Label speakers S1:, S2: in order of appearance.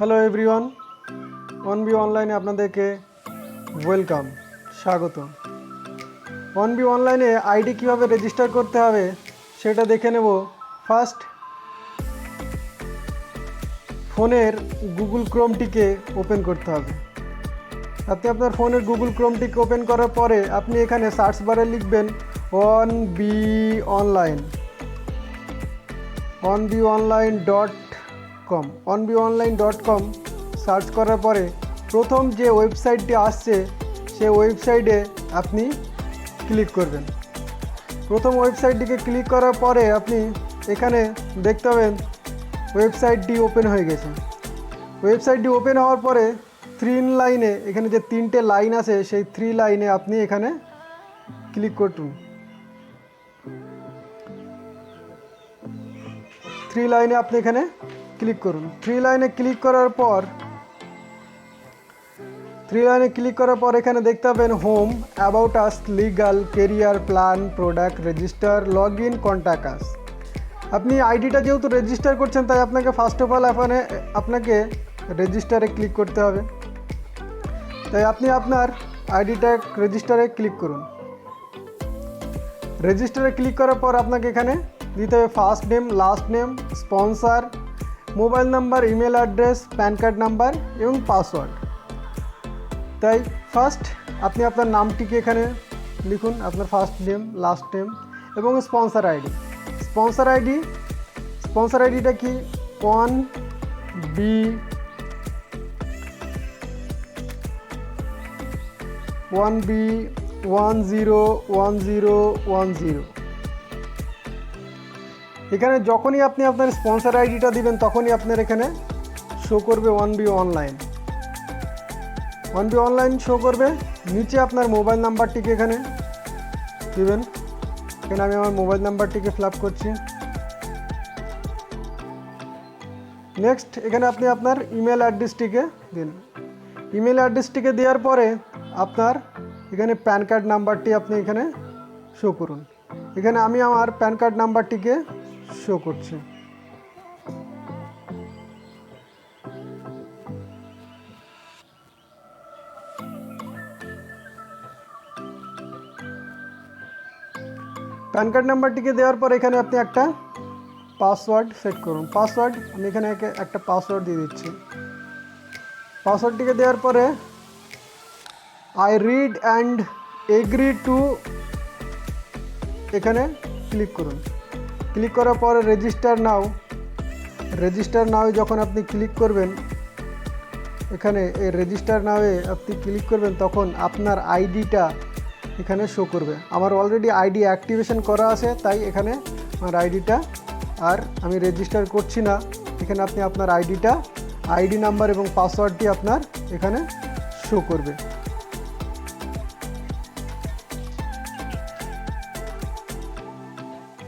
S1: Hello everyone, অনবি অনলাইনে আপনাদেরকে welcome, স্বাগত। অনবি অনলাইনে আইডি কীভাবে রেজিস্টার করতে হবে সেটা দেখে নেব। ফার্স্ট ফোনের গুগল ক্রোমটিকে ওপেন করতে হবে। আপনি আপনার ফোনের গুগল ক্রোমটিকে ওপেন করার পরে আপনি এখানে সার্চ বারে লিখবেন onbonline.com। onbonline.com সার্চ করার পরে প্রথম যে ওয়েবসাইটটি আসছে সেই ওয়েবসাইটে আপনি ক্লিক করবেন। প্রথম ওয়েবসাইটটিকে ক্লিক করার পরে আপনি এখানে দেখতে পাবেন ওয়েবসাইটটি ওপেন হয়ে গেছে। ওয়েবসাইটটি ওপেন হওয়ার পরে 3 লাইনে এখানে যে 3টে লাইন আছে সেই 3 লাইনে আপনি এখানে ক্লিক করুন। 3 লাইনে আপনি এখানে ক্লিক করুন। 3 লাইনে ক্লিক করার পর এখানে দেখতে পাবেন home, about us, legal, career, plan, product, register, log in, contact us. আপনি আইডিটা যেহেতু রেজিস্টার করছেন তাই আপনাকে ফার্স্ট অফ অল আপনাকে রেজিস্টারে ক্লিক করতে হবে। তাই আপনি আপনার আইডিটা রেজিস্টারে ক্লিক করুন। রেজিস্টারে ক্লিক করার পর আপনাকে এখানে দিতে হবে first name, last name, sponsor, mobile number, email address, pan card number এবং পাসওয়ার্ড। তাই ফার্স্ট আপনি আপনার নামটিকে এখানে লিখুন, আপনার ফার্স্ট নেম, লাস্ট নেম এবং স্পন্সর আইডি। স্পন্সর আইডিটা কি 1B101010। এখানে যখনই আপনি আপনার স্পন্সর আইডিটা দিবেন তখনই আপনার এখানে শো করবে অনবি অনলাইন শো করবে। নিচে আপনার মোবাইল নাম্বারটিকে এখানে দিবেন। এখানে আমি আমার মোবাইল নাম্বারটিকে ফিল আপ করছি। নেক্সট এখানে আপনি আপনার ইমেল অ্যাড্রেসটিকে দিন। ইমেল অ্যাড্রেসটিকে দেওয়ার পরে আপনার এখানে প্যান কার্ড নাম্বারটি আপনি এখানে শো করুন। এখানে আমি আমার প্যান কার্ড নাম্বারটিকে শো করছি। প্যান কার্ড নাম্বারটিকে দেওয়ার পর এখানে আপনি একটা পাসওয়ার্ড সেট করুন। আমি এখানে একটা পাসওয়ার্ড দিয়ে দিচ্ছি। পাসওয়ার্ডটিকে দেওয়ার পরে I read and agree to এখানে ক্লিক করুন। ক্লিক করার পরে রেজিস্টার নাও যখন আপনি ক্লিক করবেন, এখানে এই রেজিস্টার নাওয়ে আপনি ক্লিক করবেন তখন আপনার আইডিটা এখানে শো করবে। আমার অলরেডি আইডি অ্যাক্টিভেশন করা আছে তাই এখানে আমার আইডিটা আর আমি রেজিস্টার করছি না। এখানে আপনি আপনার আইডি নাম্বার এবং পাসওয়ার্ডটি আপনার এখানে শো করবে।